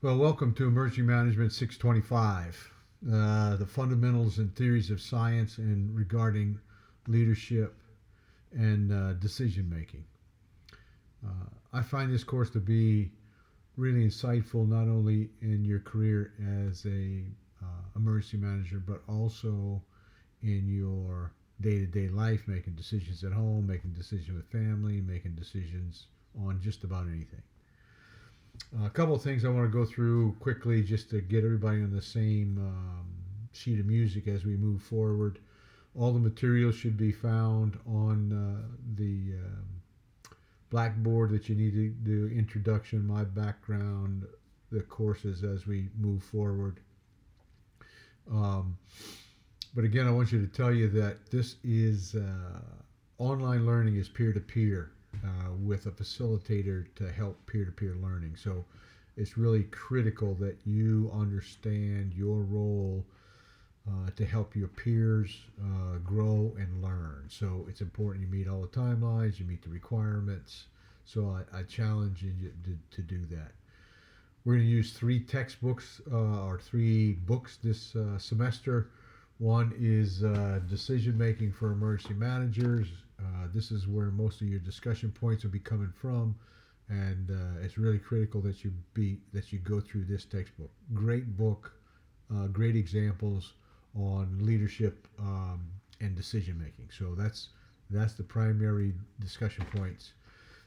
Well, welcome to Emergency Management 625, the fundamentals and theories of science and regarding leadership and decision making. I find this course to be really insightful, not only in your career as a emergency manager, but also in your day-to-day life, making decisions at home, making decisions with family, making decisions on just about anything. A couple of things I want to go through quickly just to get everybody on the same sheet of music as we move forward. All the materials should be found on the blackboard that you need to do: introduction, my background, the courses as we move forward. Um, but again, I want you to tell you that this is online learning is peer to peer with a facilitator to help peer to peer learning. So it's really critical that you understand your role to help your peers grow and learn. So it's important you meet all the timelines, you meet the requirements. So I challenge you to do that. We're going to use three textbooks or three books this semester. One is Decision Making for Emergency Managers. This is where most of your discussion points will be coming from, and it's really critical that you go through this textbook. Great book, great examples on leadership and decision making. So that's the primary discussion points.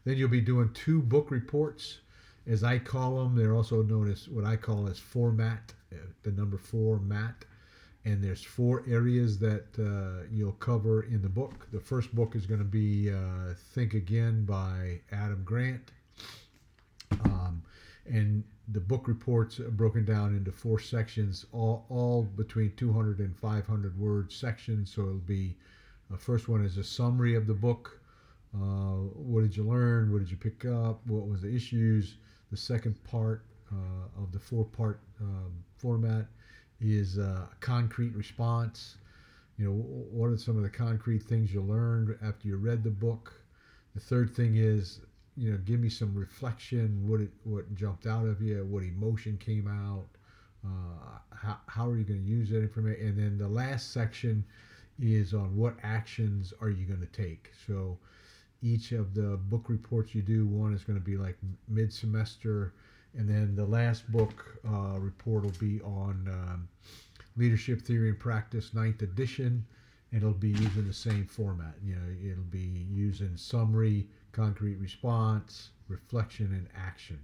Then you'll be doing two book reports, as I call them. They're also known as what I call as format, the number 4 mat. And there's 4 areas that you'll cover in the book. The first book is going to be Think Again by Adam Grant. And the book reports are broken down into 4 sections, all between 200 and 500 word sections. So it'll be, the first one is a summary of the book. What did you learn? What did you pick up? What was the issues? The second part of the 4-part format is a concrete response. You know, what are some of the concrete things you learned after you read the book? The third thing is, give me some reflection. What jumped out of you? What emotion came out? How are you going to use that information? And then the last section is on what actions are you going to take. So each of the book reports you do, one is going to be like mid-semester, and then the last book report will be on Leadership Theory and Practice, 9th edition. And it'll be using the same format. It'll be using summary, concrete response, reflection, and action,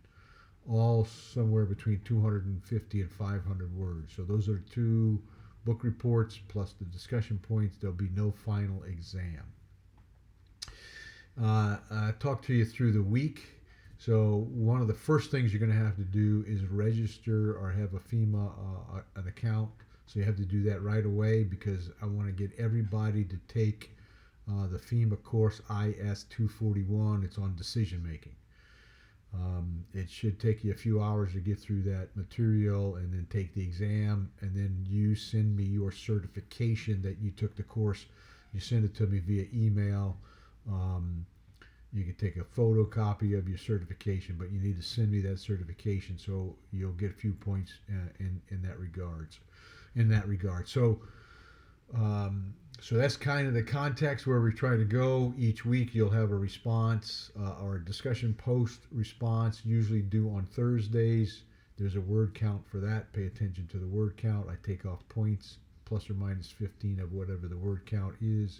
all somewhere between 250 and 500 words. So those are 2 book reports plus the discussion points. There'll be no final exam. I talked to you through the week. So one of the first things you're going to have to do is register or have a FEMA an account. So you have to do that right away, because I want to get everybody to take the FEMA course IS 241. It's on decision making. It should take you a few hours to get through that material and then take the exam, and then you send me your certification that you took the course. You send it to me via email. You can take a photocopy of your certification, but you need to send me that certification, so you'll get a few points in that regard. So that's kind of the context where we try to go. Each week you'll have a response or a discussion post response, usually due on Thursdays. There's a word count for that. Pay attention to the word count. I take off points, plus or minus 15 of whatever the word count is.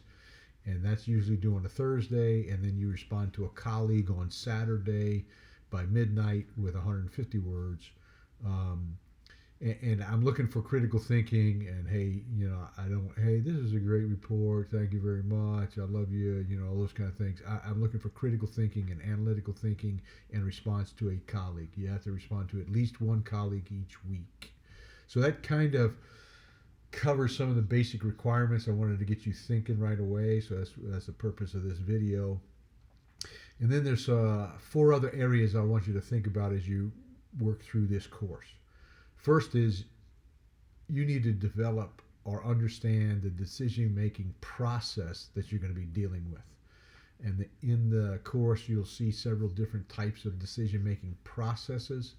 And that's usually due on a Thursday, and then you respond to a colleague on Saturday by midnight with 150 words. And I'm looking for critical thinking, and hey, this is a great report, thank you very much, I love you, all those kind of things. I'm looking for critical thinking and analytical thinking in response to a colleague. You have to respond to at least one colleague each week. So that kind of covers some of the basic requirements. I wanted to get you thinking right away, so that's the purpose of this video. And then there's 4 other areas I want you to think about as you work through this course. First is, you need to develop or understand the decision-making process that you're going to be dealing with. And in the course, you'll see several different types of decision-making processes.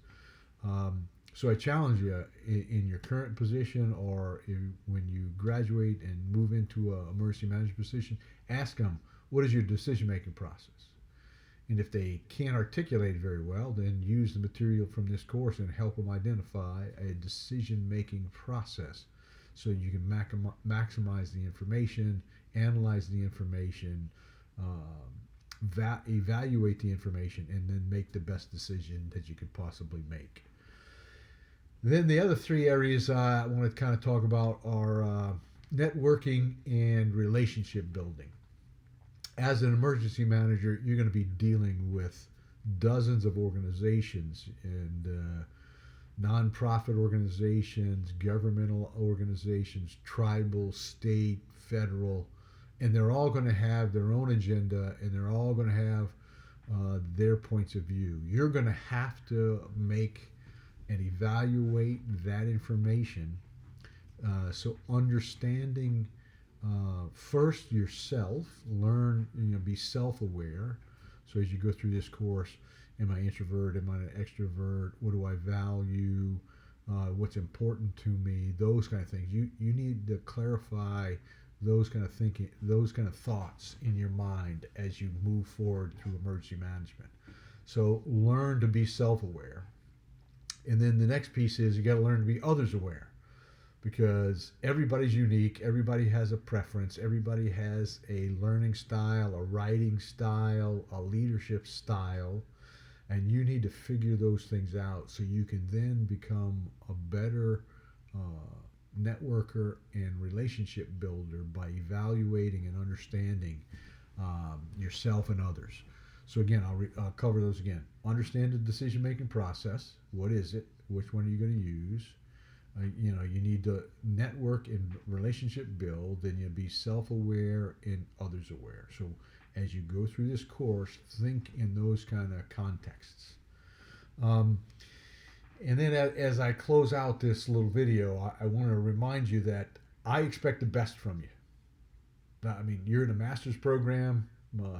So I challenge you in your current position or when you graduate and move into a emergency management position, ask them, what is your decision making process? And if they can't articulate it very well, then use the material from this course and help them identify a decision making process so you can maximize the information, analyze the information, evaluate the information, and then make the best decision that you could possibly make. Then the other three areas I want to kind of talk about are networking and relationship building. As an emergency manager, you're going to be dealing with dozens of organizations and nonprofit organizations, governmental organizations, tribal, state, federal, and they're all going to have their own agenda and they're all going to have their points of view. You're going to have to make and evaluate that information. So understanding first yourself, learn, be self-aware. So as you go through this course, am I introvert? Am I an extrovert? What do I value? What's important to me? Those kind of things. You need to clarify those kind of thinking, those kind of thoughts in your mind as you move forward through emergency management. So learn to be self-aware. And then the next piece is you got to learn to be others aware, because everybody's unique, everybody has a preference, everybody has a learning style, a writing style, a leadership style, and you need to figure those things out so you can then become a better networker and relationship builder by evaluating and understanding yourself and others. So again, I'll cover those again. Understand the decision-making process. What is it? Which one are you going to use? You need to network and relationship build, then you'll be self-aware and others aware. So as you go through this course, think in those kind of contexts. And then as I close out this little video, I want to remind you that I expect the best from you. I mean, you're in a master's program.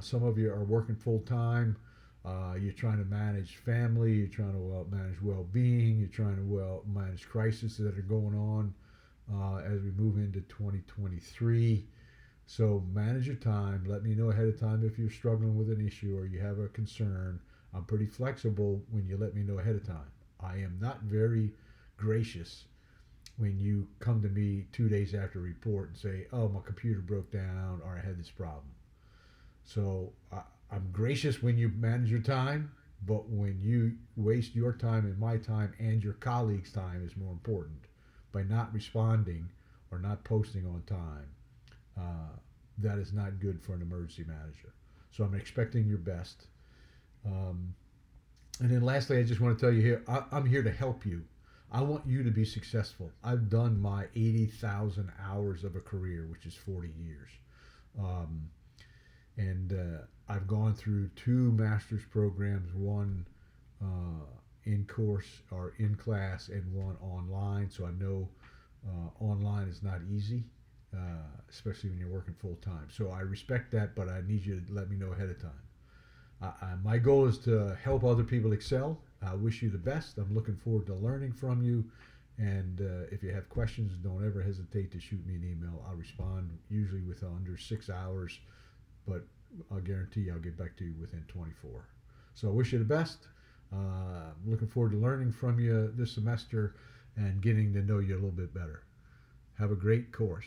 Some of you are working full-time. You're trying to manage family, you're trying to manage well-being, you're trying to manage crises that are going on as we move into 2023. So manage your time. Let me know ahead of time if you're struggling with an issue or you have a concern. I'm pretty flexible when you let me know ahead of time. I am not very gracious when you come to me 2 days after a report and say, oh, my computer broke down or I had this problem. So I'm gracious when you manage your time, but when you waste your time and my time and your colleagues' time is more important by not responding or not posting on time. That is not good for an emergency manager. So I'm expecting your best. And then lastly, I just want to tell you here, I'm here to help you. I want you to be successful. I've done my 80,000 hours of a career, which is 40 years. And I've gone through 2 master's programs, one in course or in class and one online. So I know online is not easy, especially when you're working full time. So I respect that, but I need you to let me know ahead of time. My goal is to help other people excel. I wish you the best. I'm looking forward to learning from you. And if you have questions, don't ever hesitate to shoot me an email. I'll respond usually with under 6 hours, but I'll guarantee I'll get back to you within 24. So I wish you the best. Looking forward to learning from you this semester and getting to know you a little bit better. Have a great course.